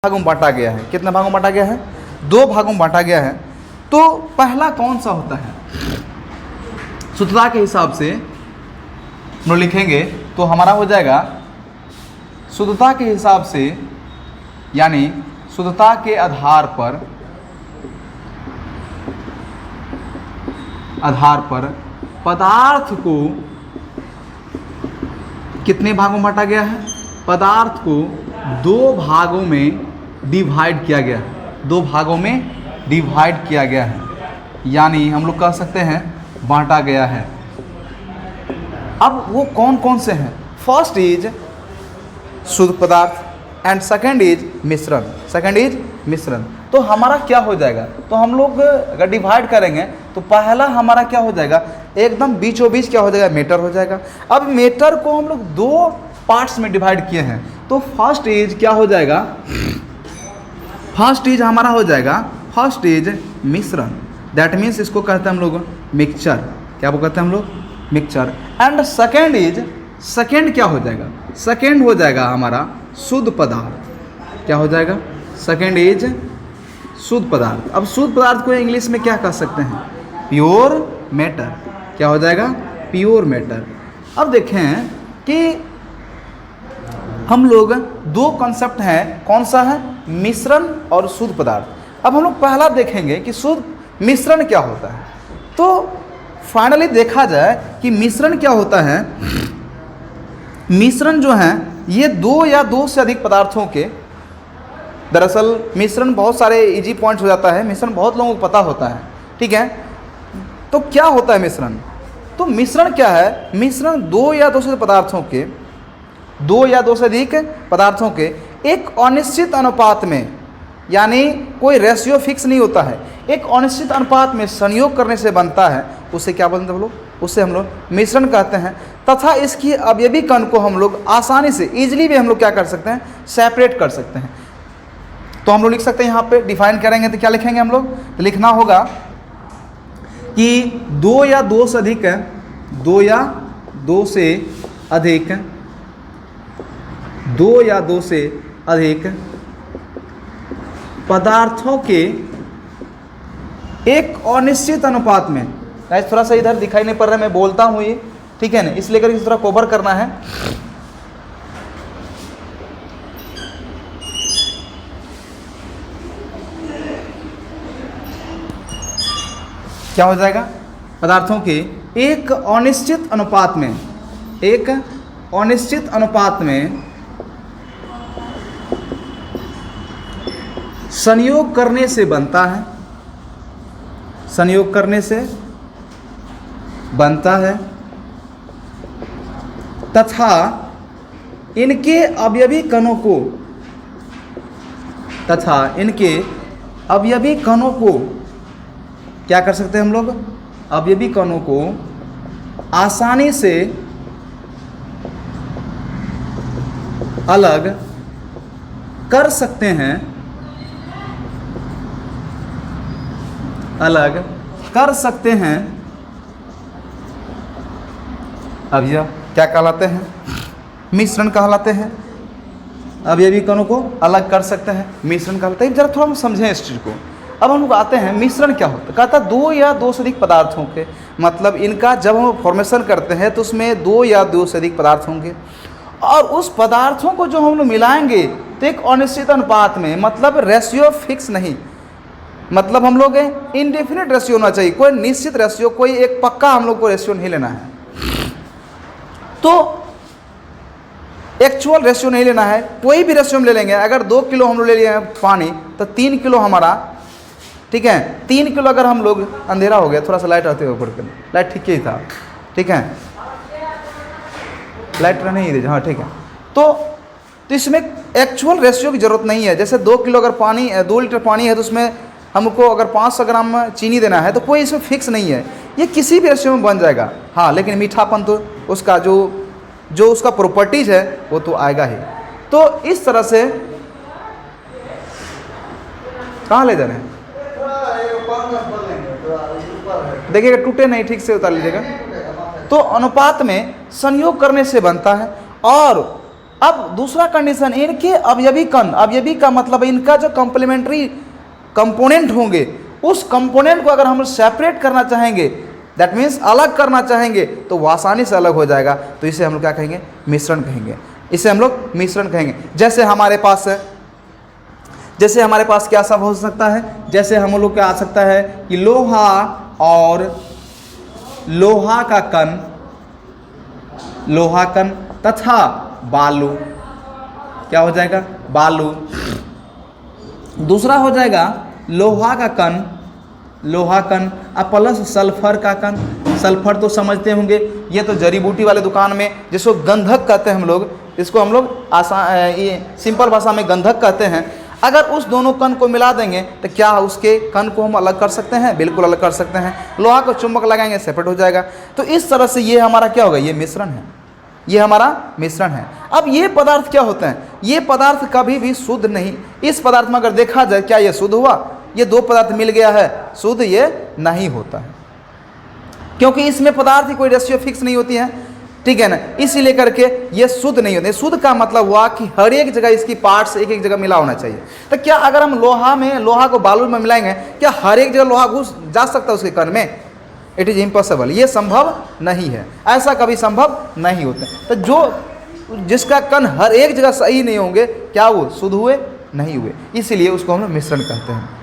भागों में बांटा गया है। कितने भागों में बांटा गया है? 2 भागों में बांटा गया है। तो पहला कौन सा होता है? शुद्धता के हिसाब से हम लोग लिखेंगे तो हमारा हो जाएगा शुद्धता के हिसाब से, यानी शुद्धता के आधार पर पदार्थ को कितने भागों में बांटा गया है? पदार्थ को 2 भागों में डिवाइड किया गया है। 2 भागों में डिवाइड किया गया है, यानी हम लोग कह सकते हैं बांटा गया है। अब वो कौन कौन से हैं? फर्स्ट इज शुद्ध पदार्थ एंड सेकंड इज मिश्रण। तो हमारा क्या हो जाएगा? तो हम लोग अगर डिवाइड करेंगे तो पहला हमारा क्या हो जाएगा? एकदम बीचों बीच क्या हो जाएगा? मेटर हो जाएगा। अब मेटर को हम लोग 2 पार्ट्स में डिवाइड किए हैं। तो फर्स्ट इज क्या हो जाएगा? फर्स्ट इज हमारा हो जाएगा, फर्स्ट इज मिश्रण। दैट मीन्स इसको कहते हैं हम लोग मिक्सचर। क्या वो कहते हैं हम लोग? मिक्सचर। एंड सेकेंड क्या हो जाएगा? सेकेंड हो जाएगा हमारा शुद्ध पदार्थ। क्या हो जाएगा? सेकेंड इज शुद्ध पदार्थ। अब शुद्ध पदार्थ को इंग्लिश में क्या कह सकते हैं? Pure matter. क्या हो जाएगा? Pure matter. अब देखें कि हम लोग 2 कॉन्सेप्ट हैं, कौन सा है? मिश्रण और शुद्ध पदार्थ। अब हम लोग पहला देखेंगे कि शुद्ध मिश्रण क्या होता है। तो फाइनली देखा जाए कि मिश्रण क्या होता है। मिश्रण जो है ये 2 या 2 से अधिक पदार्थों के, दरअसल मिश्रण बहुत सारे इजी पॉइंट्स हो जाता है। मिश्रण बहुत लोगों को पता होता है, ठीक है। तो क्या होता है मिश्रण? तो मिश्रण क्या है? मिश्रण 2 या 2 से पदार्थों के, 2 या 2 से अधिक पदार्थों के एक अनिश्चित अनुपात में, यानी कोई रेशियो फिक्स नहीं होता है, एक अनिश्चित अनुपात में संयोग करने से बनता है। उसे क्या बोलते हैं हम लोग? उससे हम लोग मिश्रण कहते हैं। तथा इसकी अवयवी कण को हम लोग आसानी से, इजीली भी हम लोग क्या कर सकते हैं? सेपरेट कर सकते हैं। तो हम लोग लिख सकते हैं, यहाँ पे डिफाइन करेंगे तो क्या लिखेंगे हम लोग? तो लिखना होगा कि 2 या 2 से अधिक, 2 या 2 से अधिक, 2 या 2 से अधिक पदार्थों के एक अनिश्चित अनुपात में, थोड़ा सा इधर दिखाई नहीं पड़ रहा है, मैं बोलता हूँ ये, ठीक है ना, इसलिए करके थोड़ा कवर करना है। क्या हो जाएगा? पदार्थों के एक अनिश्चित अनुपात में, एक अनिश्चित अनुपात में संयोग करने से बनता है, संयोग करने से बनता है, तथा इनके अवयवी कणों को, तथा इनके अवयवी कणों को क्या कर सकते हैं हम लोग? अवयवी कणों को आसानी से अलग कर सकते हैं, अलग कर सकते हैं। अब यह क्या कहलाते हैं? मिश्रण कहलाते हैं। अवयवी कणों को अलग कर सकते हैं, मिश्रण कहलाते हैं। जरा थोड़ा हम समझें इस चीज़ को। अब हम लोग आते हैं, मिश्रण क्या होता है? कहता है 2 या 2 से अधिक पदार्थों के, मतलब इनका जब हम फॉर्मेशन करते हैं तो उसमें 2 या 2 से अधिक पदार्थ होंगे, और उस पदार्थों को जो हम लोग मिलाएंगे तो एक अनिश्चित अनुपात में, मतलब रेशियो फिक्स नहीं, मतलब हम लोग इनडेफिनिट रेशियो होना चाहिए, कोई निश्चित रेशियो, कोई एक पक्का हम लोग को रेशियो नहीं लेना है। तो एक्चुअल रेशियो नहीं लेना है, कोई भी रेशियो हम ले लेंगे। अगर 2 किलो हम लोग ले लिए पानी तो 3 किलो हमारा, ठीक है, 3 किलो अगर हम लोग, अंधेरा हो गया, थोड़ा सा लाइट आते हुए ऊपर कर, लाइट ठीक ही था, ठीक है, लाइट रहने ही दीजिए, हाँ ठीक है। तो इसमें एक्चुअल रेशियो की ज़रूरत नहीं है। जैसे 2 किलो अगर पानी, 2 लीटर पानी है तो उसमें हमको अगर 500 ग्राम चीनी देना है तो कोई इसमें फिक्स नहीं है, ये किसी भी रेशियो में बन जाएगा। हाँ, लेकिन मीठापन तो उसका जो उसका प्रॉपर्टीज़ है वो तो आएगा ही। तो इस तरह से, कहाँ ले जा रहे हैं? देखिएगा टूटे नहीं, ठीक से उतार लीजिएगा। तो अनुपात में संयोग करने से बनता है, और अब दूसरा कंडीशन, इनके अवयवी कण, अवयवी का मतलब इनका जो कॉम्प्लीमेंट्री कंपोनेंट होंगे, उस कंपोनेंट को अगर हम सेपरेट करना चाहेंगे, दैट मीन्स अलग करना चाहेंगे, तो वो आसानी से अलग हो जाएगा। तो इसे हम लोग क्या कहेंगे? मिश्रण कहेंगे। इसे हम लोग मिश्रण कहेंगे। जैसे हमारे पास है, जैसे हमारे पास क्या सब हो सकता है? जैसे हम लोग क्या आ सकता है कि लोहा और लोहा का कण, लोहा कण तथा बालू, क्या हो जाएगा? बालू। दूसरा हो जाएगा लोहा का कण, लोहा कण प्लस सल्फर का कण। सल्फर तो समझते होंगे, ये तो जड़ी बूटी वाले दुकान में जिसको गंधक कहते हैं हम लोग, इसको हम लोग ये सिंपल भाषा में गंधक कहते हैं। अगर उस दोनों कण को मिला देंगे तो क्या उसके कण को हम अलग कर सकते हैं? बिल्कुल अलग कर सकते हैं। लोहा को चुंबक लगाएंगे, सेपरेट हो जाएगा। तो इस तरह से ये हमारा क्या होगा? ये मिश्रण है, ये हमारा मिश्रण है। अब ये पदार्थ क्या होते हैं? ये पदार्थ कभी भी शुद्ध नहीं। इस पदार्थ में अगर देखा जाए, क्या ये शुद्ध हुआ? ये दो पदार्थ मिल गया है, शुद्ध ये नहीं होता है, क्योंकि इसमें पदार्थ की कोई रेशियो फिक्स नहीं होती है, ठीक है ना। इसीलिए करके ये शुद्ध नहीं होते। शुद्ध का मतलब हुआ कि हर एक जगह इसकी पार्ट्स एक एक जगह मिला होना चाहिए। तो क्या अगर हम लोहा को बालू में मिलाएंगे, क्या हर एक जगह लोहा घुस जा सकता है उसके कण में? इट इज़ इम्पॉसिबल, ये संभव नहीं है, ऐसा कभी संभव नहीं होता। तो जो जिसका कण हर एक जगह सही नहीं होंगे, क्या वो शुद्ध हुए? नहीं हुए। इसीलिए उसको हम मिश्रण कहते हैं।